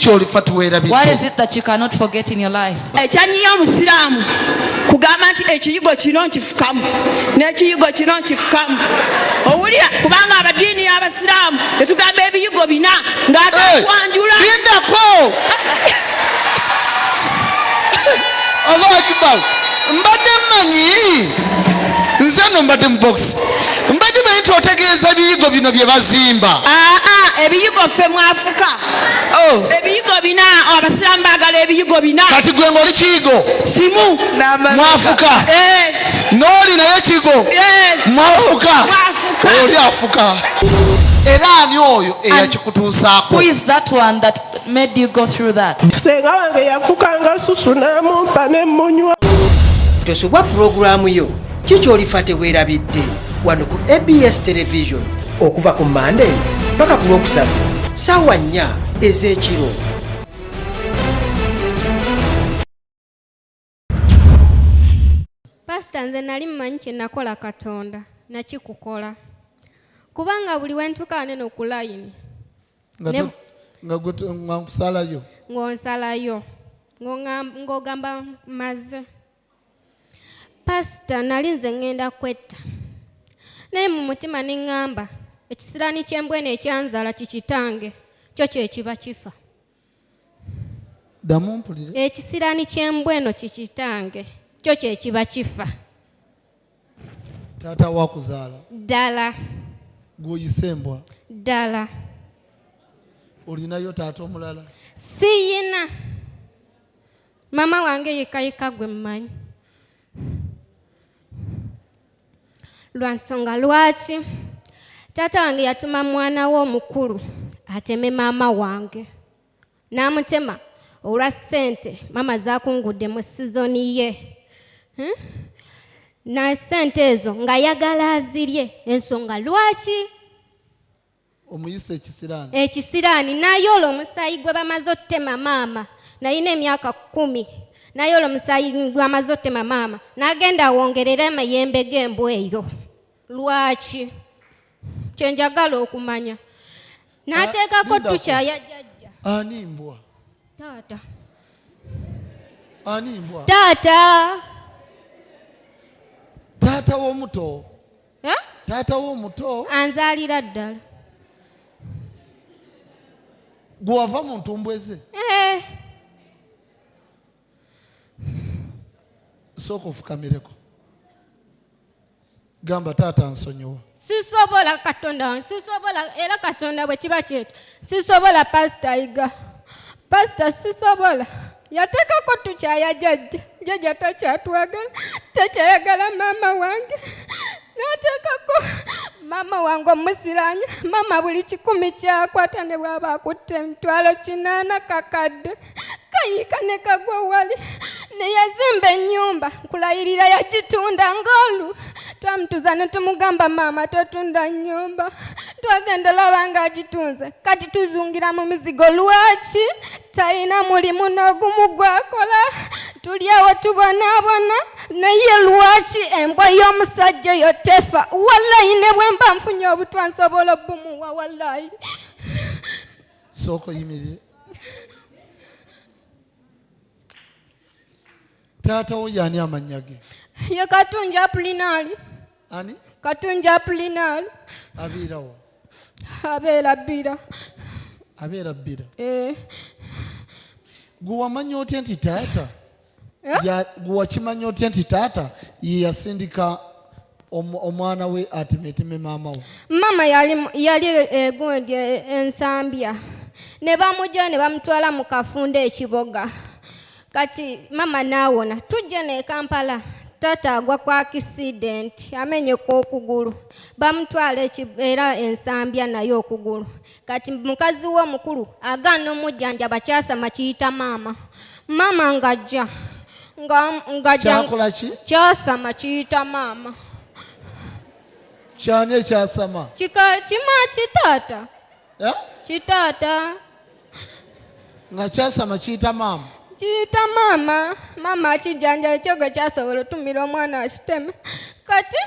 Kyolifa Tewerabidde. What is it that you cannot forget in your life? Ekyanyiya omusiraamu kugamba nti ekiyigo kino nkifukamu n'ekiyigo kino nkifukamu. Owulira kubanga abaddiini y'abasiraamu tetugamba ebiyigo bina ng'atatwanjula. Bindako! Allah Akbar. Mbadde mmanyi nze no mbadde mu box. Mbadde manyi otegeeza ebiyigo bino bye bazimba. Ebiyigo ffe mwafuka. Ebiyigo bina abasiraamu baagala ebiyigo bina. Kati gwe ng'oli kiyigo kimu mwafuka. N'oli naye ekiyigo mwafuka. Oli afuka. Era ani oyo eyakikutuusaako? Who is that one that made you go through that? Senga wange yafukanga susu n'amumpa n'emmunywa. Tosobwa pulogulaamu yo Kyolifa Tewerabidde wano ku ABS Television okuva ku Monday paka ku Lwokusatu ssaawa 4 ez'ekiro. Pastor, nze nali mmanyi kye nakola Katonda nakikukola kubanga buli wentuka neno ku layini ng'okusalayo ng'onsalayo ng'ogamba maze. Pastor, nali nze ngenda kwetta naye mu mutima ne ŋŋamba ekisirani ky'embwene ekyanzala kikitange kyo kyekiba kifa. Ddamu mpulire. Ekisirani ky'embweno kikitange kyo kyekiba kifa. Taata wakuzaala Ddala. gw'oyise embwa. Ddala. Olinayo taata omulala? Siyina. Mama wange yekayika gwe mmanyi. Lwansonga lwaki taata wange yatuma mwana we omukulu ateme maama wange n'amutema olwa ssente mama zaakungudde mu sizoni ye. Na ssente ezo nga yagala azirye. Ensonga lwaki? Omuyise ekisirani. Ekisirani n'ayoola omusaayi gwe bamaze ottema maama nayina emyaka 10 n'ayoola omusaayi gwe bamaze ottema maama n'agenda awongerera amayembe g'embwa eyo. Lwaki? Kye njagala okumanya. N'ateekako tukya ya jjajja. Ani mbwa? Taata. Ani mbwa? Taata. Taata w'omuto? Taata w'omuto? Anzaalira ddala. Gwe wava mu ntumbwe ze? Sooka ofukamireko. Gamba taata nsonyiwa. Sisobola Katonda, sisobola era Katonda bwe kiba kyekyo. Sisobola Pastor Iga. Pastor sisobola. Yateekako tukyaya jjajja. Jjajja takyatwagala. Takyayagala maama wange. N'ateekako maama wange omusiranya. Maama buli 10 kyakwata ne bw'aba akutte emitwalo 8 kakadde. Kayiika ne kagwa wali. Ne yazimba ennyumba. Nkulayirira yagitunda ng'olu. Twamutuza ne tumugamba maama totunda nnyumba. Twagenda olaba ng'agitunze. Kati tuzungira mu mizigo lwaki? Talina mulimu n'ogumu gwakola. Tuli awo tubonaabona. Naye lwaki embwa y'omusajja eyo tefa? Wallahi ne bwe mba nfunye obutwa nsobola obbumuwa wallahi. Sooka oyimirire. Taata wo y'ani amannya ge? Ye Katunja Apulinali. Ani? Katunja Apulinali. Abeera wa? Abeera Bbira. Abeera Bbira. Gwe wamanya otya nti taata? Gwe wakimanya otya nti taata ye yasindika omwana we atimeteme maama we? Mama yali gundi ensambya. Ne bamujja ne bamutwala mu Kafunde ekiboga. Kati mama naawona. Tujja ne Kampala. Taata agwa kwa accident. Amenyeko okugulu. Bamutwala era ensambya nayo okugulu. Kati mukazi we omukulu agaana omujjanjaba kyasama kiyita maama. Mama ngajja. Kyakola ki? Kyasama kiyita maama. Kyani ekyasama? Kima kitaata. Kitaata. Nga kyasama kiyita maama? Kiyita maama. Maama akijjanja ekyo gwe kyasobola otumira omwana akiteme. Kati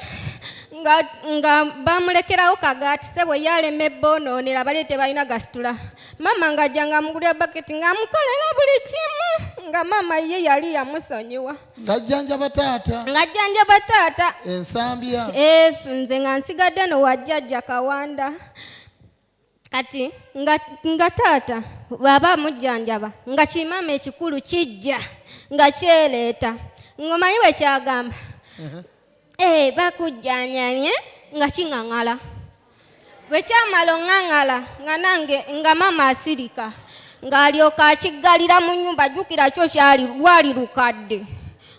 nga bamulekerawo kagaati sebo yaleme bonoonera bali tebalina gasitula. Mama ng'ajjanga amugulira baketi ng'amukolera buli kimu nga mama ye yali yamusonyiwa. Ng'ajjanjaba taata. Ng'ajjanjaba taata. Ensambya. Nze nga nsigadde no wajjajja Kawanda. Kati nga taata bw'aba amujjanjaba nga kimama ekikulu kijja nga kyeleeta. Ng'omanyi bwe kyagamba. Bakujjanjamye nga kiŋŋaŋala. Bwe kyamala oŋŋaŋala nga nange nga mama asirika ng'alyoka akiggalira mu nnyumba. Jjukira kyo lwali lukadde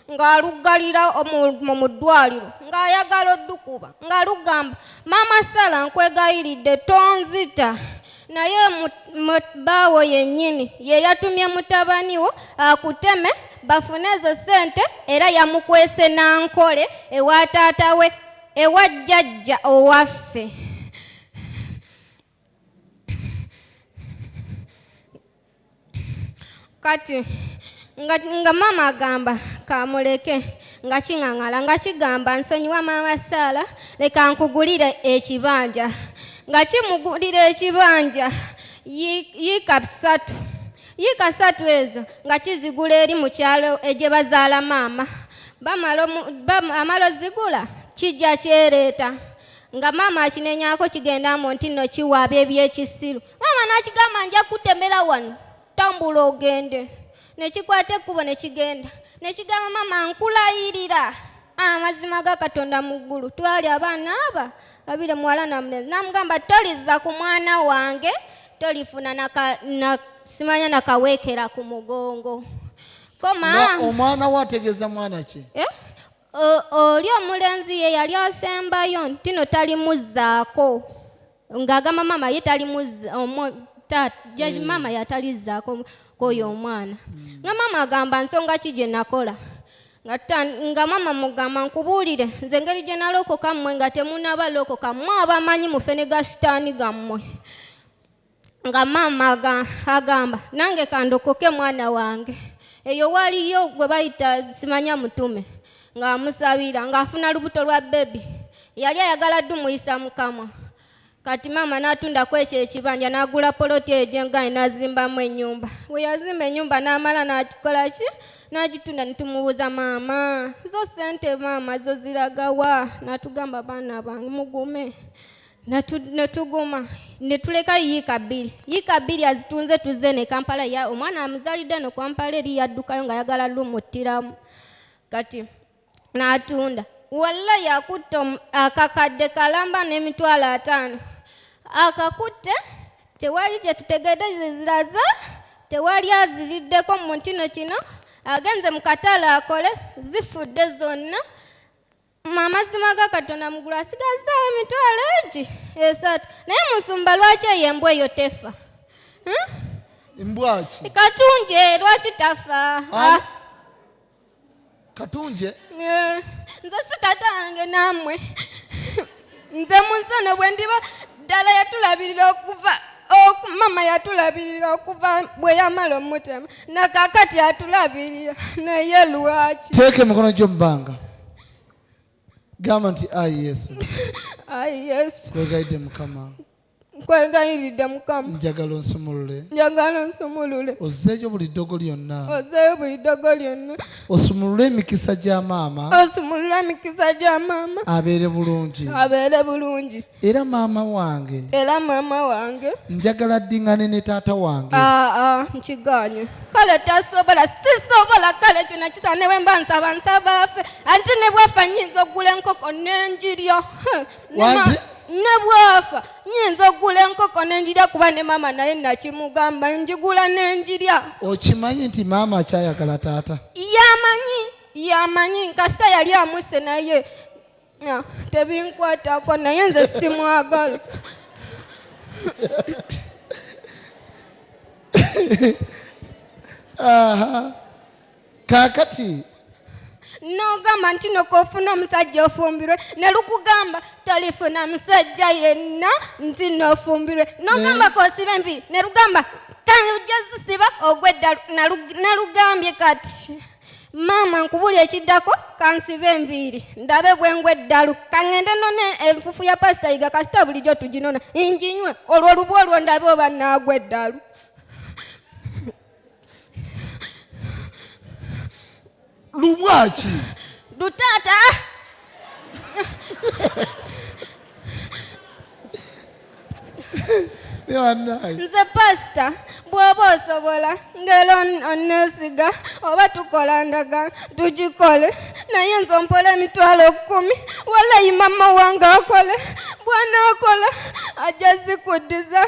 ng'aluggalira mu ddwaliro ng'ayagala oddukuba ng'alugamba maama Sala nkwegayiridde tonzita. Naye baawo yennyini ye yatumye mutabaniwo akuteme bafune ezo ssente era yamukwese nankole ewa taata we ewa jjajja owaffe. Kati nga mama agamba kamuleke nga kiŋŋaŋala nga kigamba nsonyiwa maama Sala leka nkugulire ekibanja. Nga kimugulira ekibanja yiika 3. Yiika 3 ezo nga kizigula eri mu kyalo egye bazaala maama. Amala ozigula kijja kyeleeta nga maama akinenyaako kigendamu nti nno kiwaaba ebyekisiru. Maama n'akigamba nja kutemera wano tambula ogende. Ne kikwata ekkubo ne kigenda. Ne kigamba maama nkulayirira amazima ga Katonda mu ggulu twali abaana aba babire muwala na mulenzi. Namugamba tolizza ku mwana wange tolifuna simanya nakaweekera ku mugongo. Koma omwana wategeeza mwana ki? Oli omulenzi ye yali asembayo nti no talimuzzaako ng'agamba mama ye mama yatalizzaako koyo omwana. Nga mama agamba nsonga ki gye nakola. Nga mama mugamba nkubuulire nze engeri gye nalokoka mmwe nga temunaba lokoka mmwe abamanyi mufene ga sitaani gammwe. Nga mama agamba nange kandokoke mwana wange. Eyo waliyo gwe bayita simanya mutume ng'amusabira ng'afuna lubuto lwa bebi. Yali ayagala ddu muyisa Mukama. Kati mama n'atundako ekyo ekibanja n'agula poloti egy'engayi n'azimbamu ennyumba. Bwe yazimba ennyumba n'amala n'akikola ki? N'agitunda ne tumubuuza maama zo ssente maama zo ziragawa? N'atugamba baana bange mugume. Ne tuguma ne tuleka yiika 2. Yiika 2 azitunze tuzze ne Kampala. Omwana amuzaalidde no Kampala eri yaddukayo ng'ayagala lumuttiramu. Kati n'atunda. Walla yakutta akakadde kalamba n'emitwalo 5. Akakutte tewali kye tutegedde ziraza tewali aziriddeko mu ntino kino. Agenze mu katale akole zifudde zonna. Amazima ga Katonda mugulu asigaza emitwalo egi 3. Naye musumba lwaki eyo embwa eyo tefa? Embwa ki? Katunje lwaki tafa? Katunje? Nze si taata wange nammwe. Nze munsono bwe ndiba ddala yatulabirira okuva mama yatulabirira okuva bwe yamala omutema nakakati yatulabirira naye lwaki? Teeka emikono gyo mu bbanga. Gamba nti ayi Yesu. Ayi Yesu. Kwegayidde Mukama. Nkwegayiridde Mukama. Njagala onsumulule. Njagala onsumulule. Ozzeeyo buli ddogo lyonna. Ozzeeyo buli ddogo lyonna. Osumulule emikisa gya maama. Osumulule emikisa gya maama. Abeere bulungi. Abeere bulungi. Era maama wange. Era maama wange. Njagala ddiŋŋane ne taata wange. Nkiganye. Kale tasobola sisobola kale kino kisa ne bwe mba nsaba afe anti ne bwafa nnyinza okugula enkoko n'enjirya. Wangi? Ne bwafa nnyinza okugula enkoko n'enjirya kuba ne maama naye nakimugamba njigula n'enjirya. Okimanyi nti maama akyayagala taata? Yamanyi kasita yali amuse naye tebinkwatako naye nze simwagala. Kaakati n'ogamba nti nokofuna omusajja ofumbirwe ne lukugamba tolifuna musajja yenna nti nofumbirwe n'ogamba kosiba empiri ne lugamba kanujja zisiba ogwedda nalugambye kati maama nkubulya ekiddako kansibe enviiri ndabe bwengwe eddalu kaŋŋende none enfufu ya pasita yiga kasita bulijjo tuginona nginywe olwo olubwa olwo ndabe oba naagwa eddalu. Lubwaki? Lutaata. Nze pasita bw'oba osobola ng'era onneesiga oba tukola ndagala tugikole naye nze ompola emitwalo 10 wallayi mama wange akole bw'anaakola ajja zikuddiza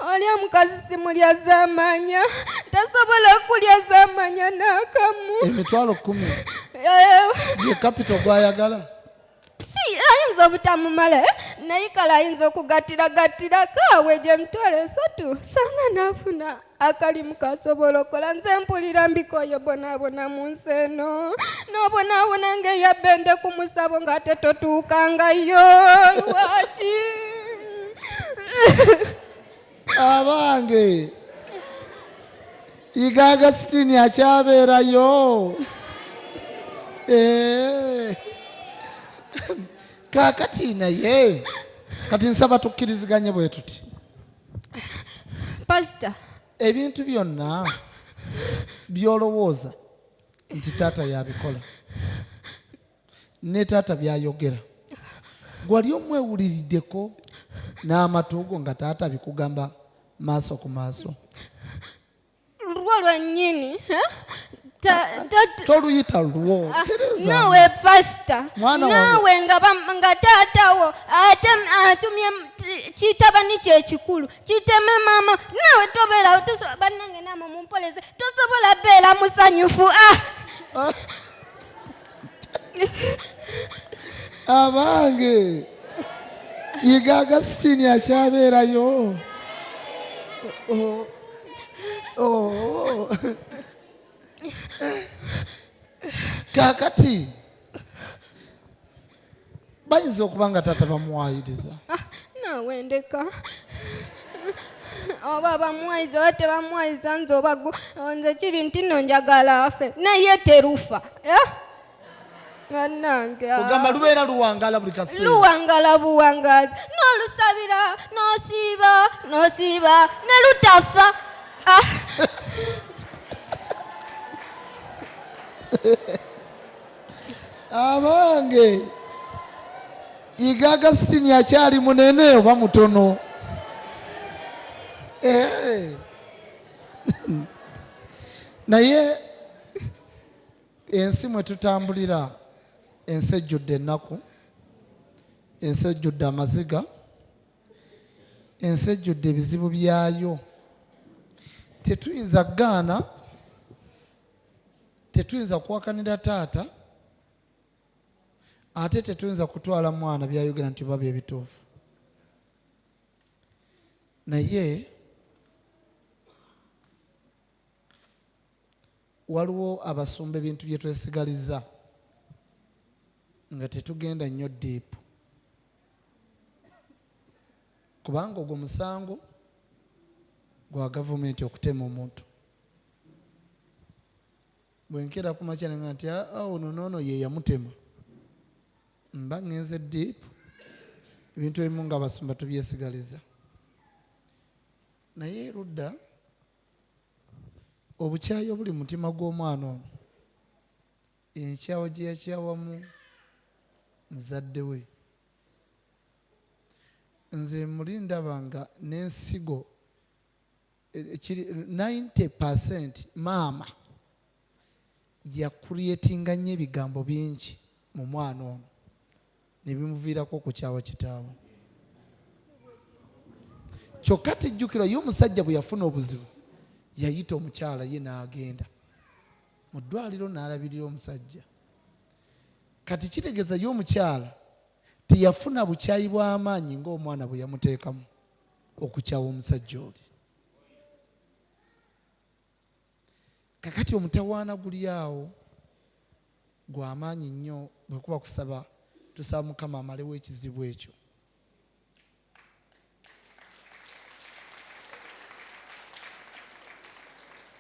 oli omukazi simulya z'amanya tasobola kulya z'amanya n'akamu. Emitwalo 10 ye kapito gwayagala ayinza obutamumala naye kale ayinza okugattiragattirako awe gye emitwalo 3 sanga naafuna akalimu kasobola okola. Nze mpulira mbikoyo bonaabona mu nsi eno n'obonaabona ng'eyabende ku musabo ng'ate totuukangayo lwaki? abange Igaga sitini akyabeerayo. Kakati naye kati nsaba tukkiriziganye bwe tuti pasita ebintu byonna byolowooza nti taata yabikola ne taata byayogera gwali omwewuliriddeko n'amatuugo nga taata bikugamba maaso ku maaso lwo lwennyini toluyita lwo nawe pasita nawe nga taatawo atumye kitabani kyekikulu kiteme mama nawe tobeerawo bannange naamwe mumpoleze tosobola beera musanyufu. abange Igaga sitini akyabeerayo. Kakati bayinza okuba nga taata bamuwayiriza nawe ndeka oba bamuwayiza oba tebamuwayiza nze oba nze kiri nti nno njagala afe naye terufa bannange ogamba lubeera luwangala buli kaseera luwangala buwangazi n'olusabira n'osiiba ne lutafa. abange Igaga sitini akyali munene oba mutono? Naye ensi mwe tutambulira ensi ejjudde ennaku, ensi ejjudde amaziga, ensi ejjudde ebizibu byayo. Tetuyinza gaana, tetuyinza kuwakanira taata ate tetuyinza kutwala mwana byayogera nti oba byebituufu. Naye waliwo abasumba ebintu bye twesigaliza nga tetugenda nnyo diipu kubanga ogwo musango gwa gavumenti okutema omuntu. Bwenkera ku makya nga nti ono noono ye yamutema mba ngenze diipu ebintu ebimu nga abasumba tubyesigaliza. Naye erudda obukyayi obuli mu mutima gw'omwana ono enkyawa gye yakyawamu muzadde we nze muli ndaba nga n'ensigo 90% maama yakuliyetinga nnyo ebigambo bingi mu mwana ono ne bimuviirako okukyawa kitaawe. Kyokka tejjukira ye omusajja bwe yafuna obuzibu yayita omukyala ye n'agenda mu ddwaliro n'alabirira omusajja. Kati kitegeeza ye omukyala teyafuna bukyayi bw'amaanyi ng'omwana bwe yamuteekamu okukyawa omusajja oli. Kakati omutawaana guli awo gw'amaanyi nnyo bwe kuba kusaba tusaba Mukama amalewo ekizibu ekyo.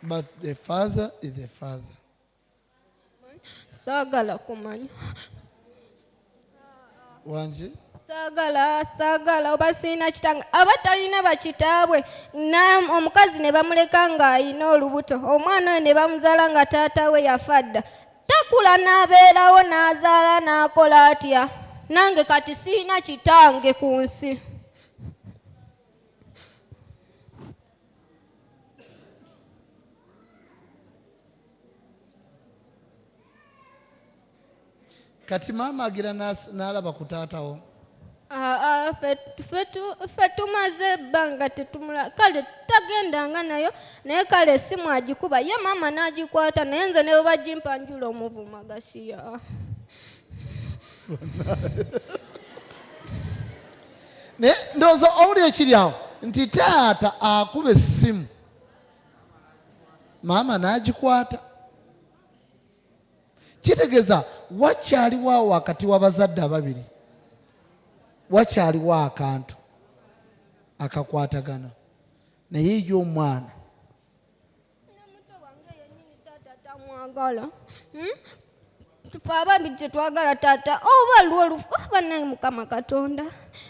But the father is the father. saagala kumanya wangi saagala oba siina kitanga aba talina bakitaabwe omukazi ne bamuleka ng'ayina olubuto omwana oyo ne bamuzaala nga taata we yafa dda takula n'abeerawo n'azaala n'akola atya nange kati siina kitange ku nsi kati maama agira n'alaba ku taatawo ffe tumaze ebbanga tetumula kale tagendanga nayo naye kale essimu agikuba ye maama n'agikwata naye nze ne bwe bagimpa njula omuvuma gasiya naye ndowooza owuli ekiri awo nti taata akuba essimu maama n'agikwata kitegeeza wakyaliwo awo wakati w'abazadde ababiri wakyaliwo akantu akakwatagana naye yo omwana muto wange yennyini taata tamwagala tufe abambi tetwagala taata oba lwolufu oba naye mukama katonda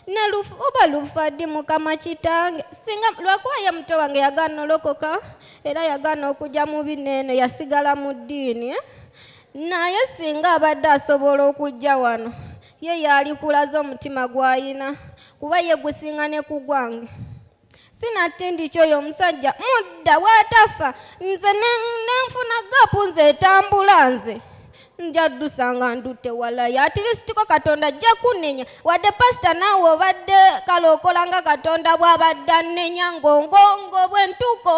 nelufu oba lufa ddi mukama kitange singa lwakuba ye muto wange yagaana olokoka era yagaana okujja mu bineeno yasigala mu ddiini naye singa abadde asobola okujja wano ye yalikulaza omutima gw'ayina kuba ye gusinga ne ku gwange sinatindi kyoyo omusajja mudda bw'atafa nze nenfuna gapu nze etambula nze nja ddusanga ndutte walayo atirisitiko katonda ajja kunenya wadde pasita naawe obadde kale okolanga katonda bw'abadde annenya ngongongo bwe ntuuka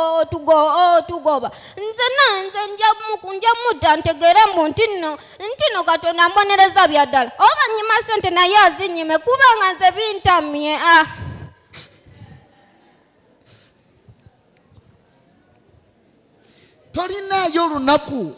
otugoba nze nja mutta ntegeere mbu ntino katonda mbonereza bya ddala oba nnyima sente naye azinyime kubanga nze bintamye tolinaayo olunaku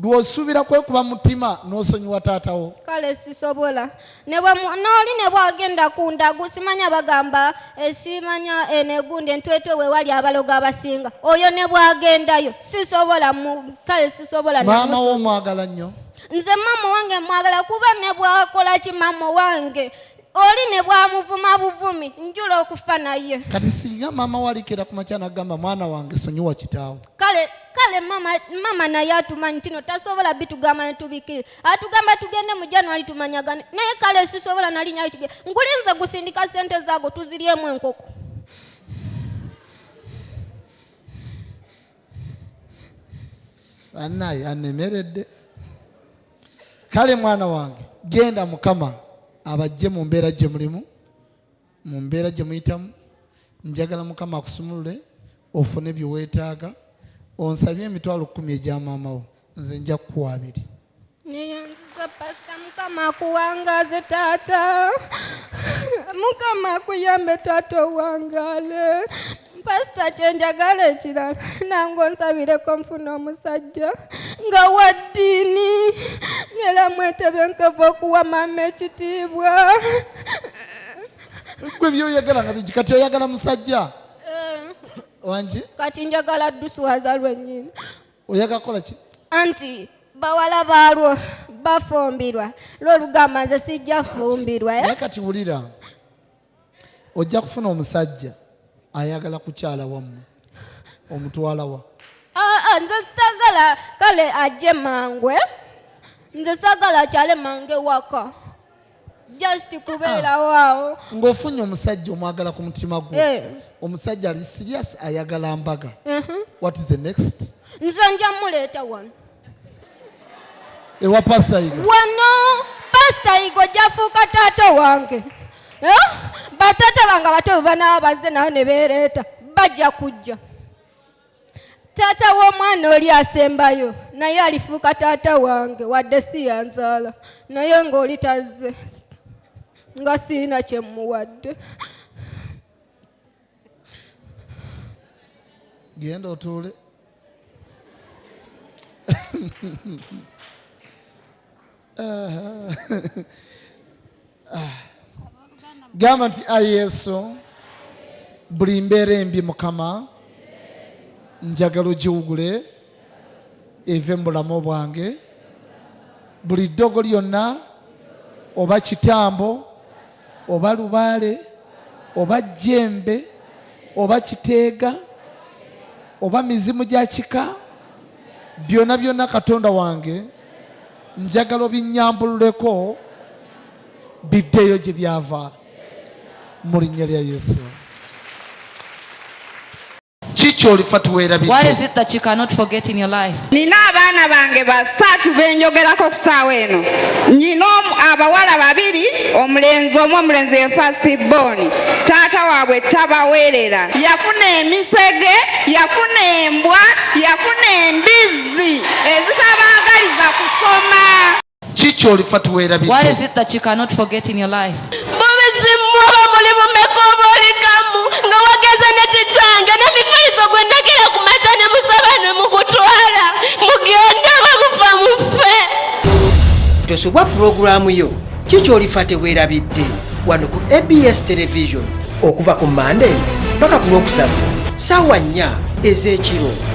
lw'osuubira kwekuba mutima n'osonyiwa taatawo kale sisobola n'oli ne bwagenda ku ndagu simanya bagamba simanya enegundi entwetwe we wali abalogo abasinga oyo ne bwagendayo sisobola kale sisobola maama wo omwagala nnyo nze maama wange mwagala kuba ne bwakola ki maama wange oli ne bwamuvuma buvumi njula okufa naye kati singa maama walikira ku makya n'agamba mwana wange sonyiwa kitaawo kale mama naye atumanyi tino tasobola bitugamba netubikire atugamba tugende mu January tumanyagane naye kale sisobola nalinyayo kigenda nkulinze gusindika sente zaago tuziryemu enkoko bannaye anemeredde kale mwana wange genda mukama abajje mu mbeera gye mulimu mu mbeera gye muyitamu njagala mukama akusumulule ofune bye weetaaga onsabye emitwalo 10 egya maama wo nze nja kukuwa 2 neyanziza pasita mukama akuwangaze taata mukama akuyambe taata owangale pasita kyenjagala ekirala nange onsabireko nfuna omusajja nga wa ddiini era mwetebenkevu okuwa maama ekitiibwa gwe byoyagala nga biki kati oyagala musajja wangi kati njagala ddusuwaza lwennyini oyagala kukola ki anti bawala baalwo bafumbirwa lwolugamba nze sijja fumbirwa naye kati wulira ojja kufuna omusajja ayagala kukyala wammwe omutwalawa nze sagala kale ajje mangwe nze sagala akyale mange waka just kubeerawo awo ng'ofunye omusajja omwagala ku mutima gwe omusajja ali serious ayagala mbaga what is the next nze nja muleeta wano ewa pasita igo wano pasita igo jafuuka taata wange bataata bange abato bwe banaaba bazze nawe ne beereeta bajja kujja taata w'omwana oli asembayo naye alifuuka taata wange wadde si yanzaala naye ng'oli tazze nga siina kye mmuwadde genda otuule gamba nti ayi Yesu buli mbeera embi mukama njagala ogiwugule eve mu bulamu bwange buli ddogo lyonna oba kitambo oba lubaale oba jjembe oba kiteega oba mizimu gya kika byonna byonna Katonda wange njagala obinyambululeko biddeyo gye byava mu linnya lya Yesu. What is it that you cannot forget in your life? Nina abaana bange basatu benjogerako ku ssaawa eno. Nyina abawala babiri, omulenzi omu, omulenzi ye first born. Taata waabwe tabaweerera. Yafuna emisege, yafuna embwa, yafuna embizi ezitabaagaliza kusoma. What is it that you cannot forget in your life? Tosobwa programu yo Kyolifa Tewerabidde wano ku ABS Television okuva ku Monday mpaka ku Lwokusatu ssaawa 4 ez'ekiro.